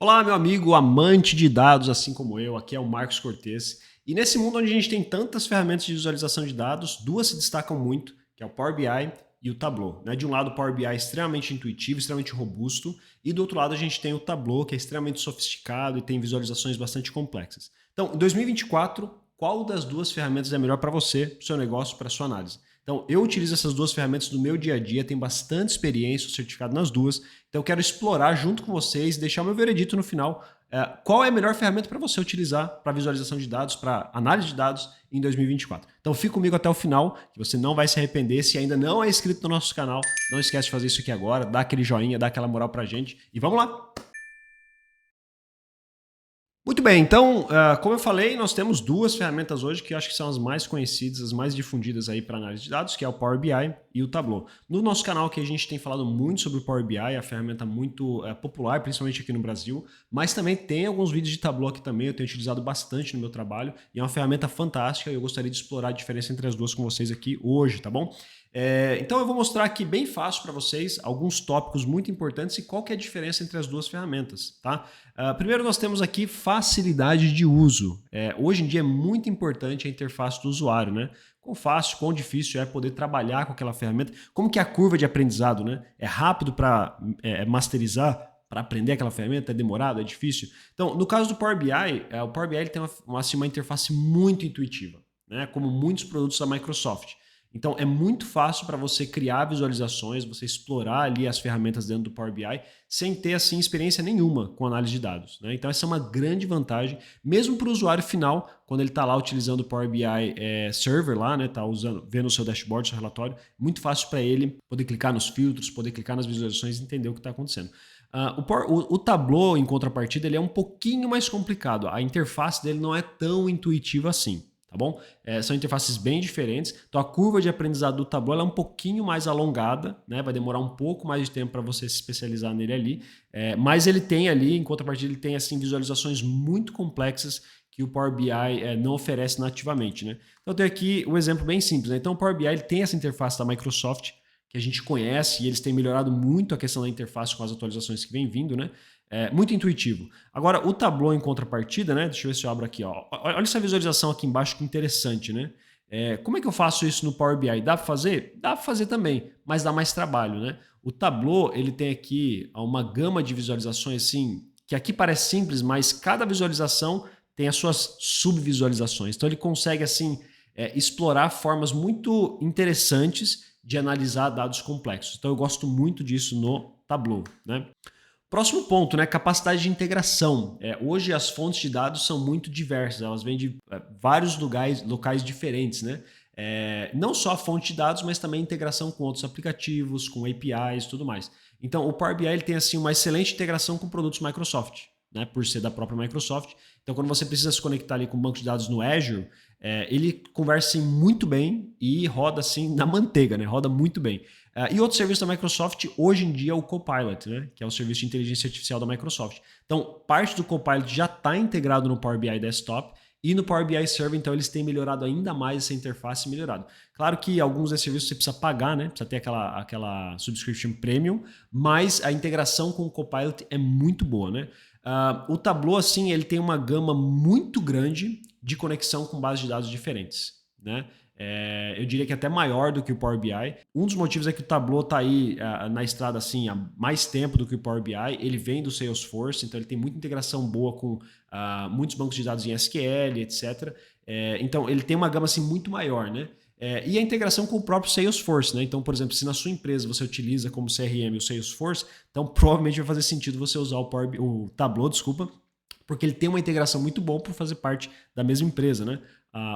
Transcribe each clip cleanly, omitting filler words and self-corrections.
Olá, meu amigo amante de dados, assim como eu, aqui é o Marcos Cortez. E nesse mundo onde a gente tem tantas ferramentas de visualização de dados, duas se destacam muito, que é o Power BI e o Tableau. De um lado, o Power BI é extremamente intuitivo, extremamente robusto, e do outro lado a gente tem o Tableau, que é extremamente sofisticado e tem visualizações bastante complexas. Então, em 2024, qual das duas ferramentas é melhor para você, para o seu negócio, para a sua análise? Então, eu utilizo essas duas ferramentas no meu dia a dia, tenho bastante experiência, sou certificado nas duas, então eu quero explorar junto com vocês, deixar o meu veredito no final, qual é a melhor ferramenta para você utilizar para visualização de dados, para análise de dados em 2024. Então fica comigo até o final, que você não vai se arrepender. Se ainda não é inscrito no nosso canal, não esquece de fazer isso aqui agora, dá aquele joinha, dá aquela moral pra gente e vamos lá! Muito bem, então, como eu falei, nós temos duas ferramentas hoje que eu acho que são as mais conhecidas, as mais difundidas aí para análise de dados, que é o Power BI e o Tableau. No nosso canal aqui a gente tem falado muito sobre o Power BI, a ferramenta muito popular, principalmente aqui no Brasil, mas também tem alguns vídeos de Tableau aqui também, eu tenho utilizado bastante no meu trabalho e é uma ferramenta fantástica e eu gostaria de explorar a diferença entre as duas com vocês aqui hoje, tá bom? Então eu vou mostrar aqui bem fácil para vocês alguns tópicos muito importantes e qual que é a diferença entre as duas ferramentas, tá? Primeiro nós temos aqui facilidade de uso. Hoje em dia é muito importante a interface do usuário, né? Quão fácil, quão difícil é poder trabalhar com aquela ferramenta, como que é a curva de aprendizado, né? É rápido para masterizar, para aprender aquela ferramenta, é demorado, é difícil? Então, no caso do Power BI, o Power BI ele tem uma interface muito intuitiva, né? Como muitos produtos da Microsoft. Então é muito fácil para você criar visualizações, você explorar ali as ferramentas dentro do Power BI sem ter assim experiência nenhuma com análise de dados, né? Então essa é uma grande vantagem, mesmo para o usuário final, quando ele está lá utilizando o Power BI Server lá, né? Tá vendo o seu dashboard, seu relatório, muito fácil para ele poder clicar nos filtros, poder clicar nas visualizações e entender o que está acontecendo. O Tableau, em contrapartida, ele é um pouquinho mais complicado. A interface dele não é tão intuitiva assim. Tá bom? São interfaces bem diferentes, então a curva de aprendizado do Tableau é um pouquinho mais alongada, né? Vai demorar um pouco mais de tempo para você se especializar nele ali, mas ele tem ali, em contrapartida, ele tem assim, visualizações muito complexas que o Power BI não oferece nativamente. Né? Então eu tenho aqui um exemplo bem simples. Né? Então o Power BI ele tem essa interface da Microsoft, que a gente conhece e eles têm melhorado muito a questão da interface com as atualizações que vem vindo, né? Muito intuitivo. Agora, o Tableau em contrapartida, né? Deixa eu ver se eu abro aqui. Ó. Olha essa visualização aqui embaixo, que interessante, né? Como é que eu faço isso no Power BI? Dá para fazer? Dá para fazer também, mas dá mais trabalho, né? O Tableau, ele tem aqui uma gama de visualizações, assim, que aqui parece simples, mas cada visualização tem as suas subvisualizações. Então, ele consegue, assim, explorar formas muito interessantes de analisar dados complexos. Então, eu gosto muito disso no Tableau, né? Próximo ponto, né? Capacidade de integração. Hoje as fontes de dados são muito diversas, elas vêm de vários locais diferentes, né? Não só a fonte de dados, mas também integração com outros aplicativos, com APIs e tudo mais. Então o Power BI ele tem assim, uma excelente integração com produtos Microsoft, né? Por ser da própria Microsoft. Então quando você precisa se conectar ali com o banco de dados no Azure, ele conversa assim, muito bem e roda assim na manteiga, né? Roda muito bem. E outro serviço da Microsoft, hoje em dia, é o Copilot, né? Que é o serviço de inteligência artificial da Microsoft. Então, parte do Copilot já está integrado no Power BI Desktop e no Power BI Server, então eles têm melhorado ainda mais essa interface melhorado. Claro que alguns desses serviços você precisa pagar, né? Precisa ter aquela subscription premium, mas a integração com o Copilot é muito boa, né? O Tableau, assim, ele tem uma gama muito grande de conexão com bases de dados diferentes, né? Eu diria que até maior do que o Power BI. Um dos motivos é que o Tableau está aí na estrada assim, há mais tempo do que o Power BI. Ele vem do Salesforce, então ele tem muita integração boa com muitos bancos de dados em SQL, etc. Então ele tem uma gama assim, muito maior, né? E a integração com o próprio Salesforce, né? Então, por exemplo, se na sua empresa você utiliza como CRM o Salesforce, então provavelmente vai fazer sentido você usar o Tableau, desculpa, porque ele tem uma integração muito boa por fazer parte da mesma empresa, né?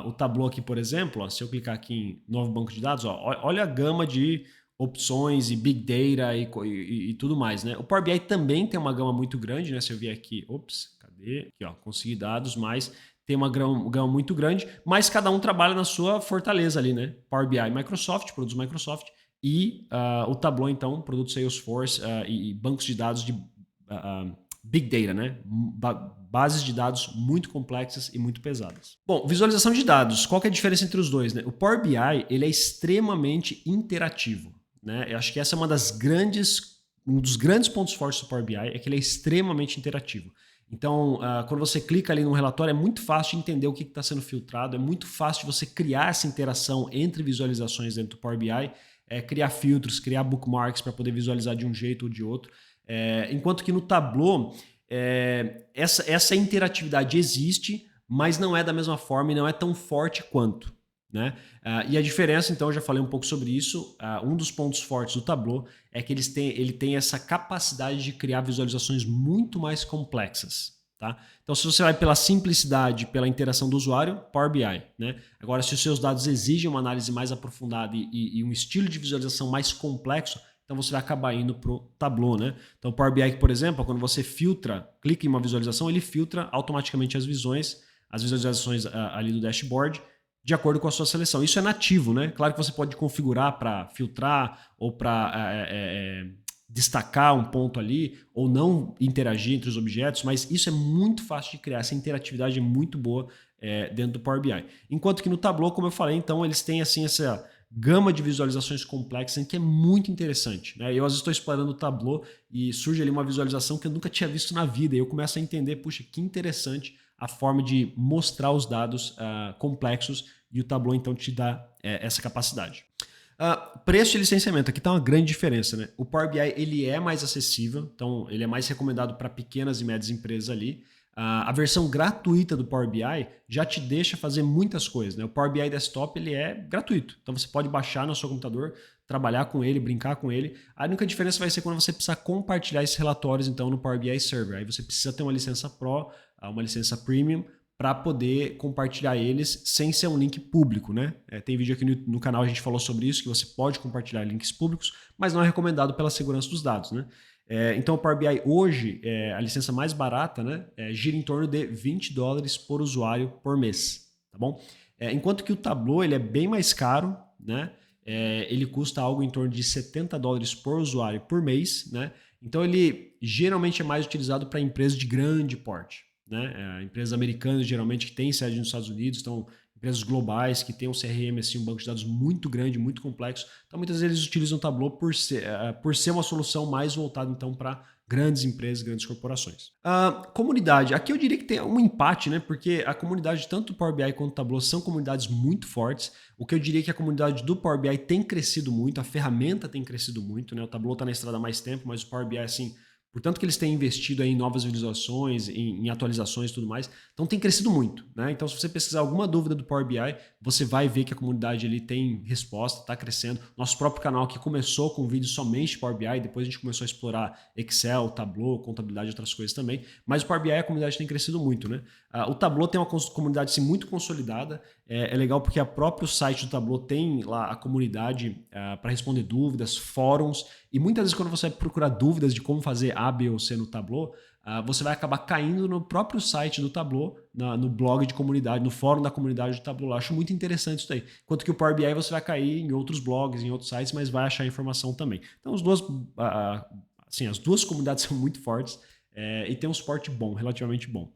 O Tableau aqui, por exemplo, ó, se eu clicar aqui em novo banco de dados, ó, olha a gama de opções e Big Data e tudo mais, né? O Power BI também tem uma gama muito grande, né? Se eu vier aqui, cadê? Aqui, ó, conseguir dados, mas tem uma gama muito grande, mas cada um trabalha na sua fortaleza ali, né? Power BI Microsoft, produtos Microsoft, e o Tableau, então, produto Salesforce e bancos de dados de Big Data, né? Bases de dados muito complexas e muito pesadas. Bom, visualização de dados. Qual que é a diferença entre os dois? Né? O Power BI ele é extremamente interativo. Né? Eu acho que essa é uma das grandes um dos grandes pontos fortes do Power BI é que ele é extremamente interativo. Então, quando você clica ali no relatório, é muito fácil de entender o que está sendo filtrado, é muito fácil de você criar essa interação entre visualizações dentro do Power BI, criar filtros, criar bookmarks para poder visualizar de um jeito ou de outro. Enquanto que no Tableau, essa interatividade existe, mas não é da mesma forma e não é tão forte quanto. Né? E a diferença, então, eu já falei um pouco sobre isso, um dos pontos fortes do Tableau é que ele tem essa capacidade de criar visualizações muito mais complexas. Tá? Então, se você vai pela simplicidade, pela interação do usuário, Power BI. Né? Agora, se os seus dados exigem uma análise mais aprofundada e um estilo de visualização mais complexo, então você vai acabar indo para o Tableau. Né? Então, o Power BI, por exemplo, quando você clica em uma visualização, ele filtra automaticamente as visualizações ali do dashboard, de acordo com a sua seleção. Isso é nativo, né? Claro que você pode configurar para filtrar ou para destacar um ponto ali ou não interagir entre os objetos, mas isso é muito fácil de criar. Essa interatividade é muito boa dentro do Power BI. Enquanto que no Tableau, como eu falei, então eles têm assim essa gama de visualizações complexas que é muito interessante. Né? Eu às vezes estou explorando o Tableau e surge ali uma visualização que eu nunca tinha visto na vida e eu começo a entender, puxa, que interessante a forma de mostrar os dados complexos e o Tableau então te dá essa capacidade. Preço e licenciamento, aqui está uma grande diferença. Né? O Power BI ele é mais acessível, então ele é mais recomendado para pequenas e médias empresas ali. A versão gratuita do Power BI já te deixa fazer muitas coisas. Né? O Power BI Desktop ele é gratuito, então você pode baixar no seu computador, trabalhar com ele, brincar com ele. A única diferença vai ser quando você precisar compartilhar esses relatórios então, no Power BI Server. Aí você precisa ter uma licença Pro, uma licença Premium, para poder compartilhar eles sem ser um link público. Né? Tem vídeo aqui no canal, a gente falou sobre isso, que você pode compartilhar links públicos, mas não é recomendado pela segurança dos dados. Né? Então o Power BI hoje, a licença mais barata, né, gira em torno de $20 por usuário por mês. Tá bom? Enquanto que o Tableau ele é bem mais caro, né? Ele custa algo em torno de $70 por usuário por mês. Né? Então ele geralmente é mais utilizado para empresas de grande porte. Né? Empresas americanas geralmente que têm sede nos Estados Unidos, então empresas globais que têm um CRM, assim, um banco de dados muito grande, muito complexo. Então muitas vezes eles utilizam o Tableau por ser uma solução mais voltada então para grandes empresas, grandes corporações. Comunidade, aqui eu diria que tem um empate, né? Porque a comunidade tanto do Power BI quanto do Tableau são comunidades muito fortes. O que eu diria que a comunidade do Power BI tem crescido muito, a ferramenta tem crescido muito, né? O Tableau está na estrada há mais tempo, mas o Power BI assim, portanto que eles têm investido aí em novas visualizações, em atualizações e tudo mais. Então tem crescido muito. Né? Então se você pesquisar alguma dúvida do Power BI, você vai ver que a comunidade ali tem resposta, está crescendo. Nosso próprio canal aqui começou com vídeos somente de Power BI, depois a gente começou a explorar Excel, Tableau, contabilidade e outras coisas também. Mas o Power BI, a comunidade tem crescido muito. Né? O Tableau tem uma comunidade assim, muito consolidada. É legal porque o próprio site do Tableau tem lá a comunidade para responder dúvidas, fóruns. E muitas vezes quando você vai procurar dúvidas de como fazer A, B ou C no Tableau, você vai acabar caindo no próprio site do Tableau, no blog de comunidade, no fórum da comunidade do Tableau. Eu acho muito interessante isso daí. Enquanto que o Power BI você vai cair em outros blogs, em outros sites, mas vai achar informação também. Então as duas comunidades são muito fortes e tem um suporte bom, relativamente bom.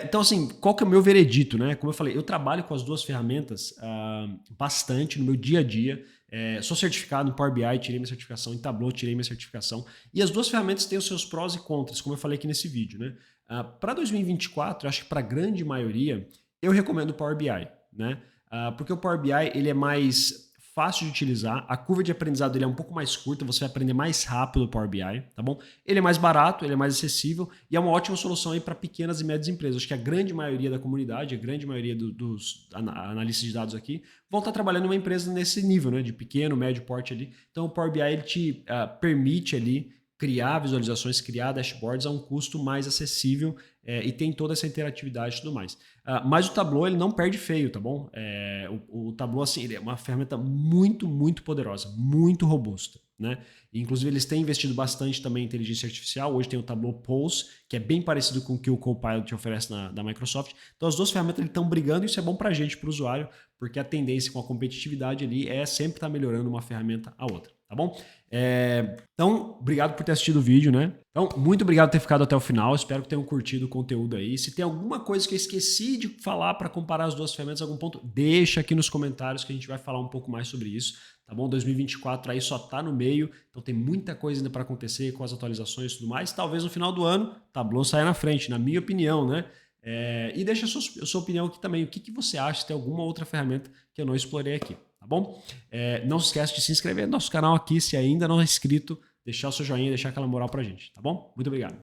Então, assim, qual que é o meu veredito, né? Como eu falei, eu trabalho com as duas ferramentas bastante no meu dia a dia. Sou certificado no Power BI, tirei minha certificação, em Tableau tirei minha certificação. E as duas ferramentas têm os seus prós e contras, como eu falei aqui nesse vídeo. Né? Para 2024, acho que para a grande maioria, eu recomendo o Power BI. Né? Porque o Power BI ele é mais fácil de utilizar, a curva de aprendizado ele é um pouco mais curta, você vai aprender mais rápido o Power BI, tá bom? Ele é mais barato, ele é mais acessível e é uma ótima solução aí para pequenas e médias empresas. Acho que a grande maioria da comunidade, a grande maioria dos analistas de dados aqui vão estar trabalhando em uma empresa nesse nível, né? De pequeno, médio porte ali. Então o Power BI ele te permite ali criar visualizações, criar dashboards a um custo mais acessível e tem toda essa interatividade e tudo mais. Mas o Tableau ele não perde feio, tá bom? O Tableau assim, ele é uma ferramenta muito, muito poderosa, muito robusta. Né? E, inclusive eles têm investido bastante também em inteligência artificial. Hoje tem o Tableau Pulse, que é bem parecido com o que o Copilot oferece da Microsoft. Então as duas ferramentas estão brigando e isso é bom para a gente, para o usuário, porque a tendência com a competitividade ali é sempre estar melhorando uma ferramenta a outra. Tá bom? Então, obrigado por ter assistido o vídeo, né? Então, muito obrigado por ter ficado até o final. Espero que tenham curtido o conteúdo aí. Se tem alguma coisa que eu esqueci de falar para comparar as duas ferramentas, algum ponto, deixa aqui nos comentários que a gente vai falar um pouco mais sobre isso. tá bom? 2024 aí só tá no meio, então tem muita coisa ainda para acontecer com as atualizações e tudo mais. Talvez no final do ano, Tableau saia na frente, na minha opinião, né? E deixa a sua opinião aqui também. O que você acha? Se tem alguma outra ferramenta que eu não explorei aqui, tá bom? Não se esquece de se inscrever no nosso canal aqui, se ainda não é inscrito, deixar o seu joinha, deixar aquela moral pra gente, tá bom? Muito obrigado.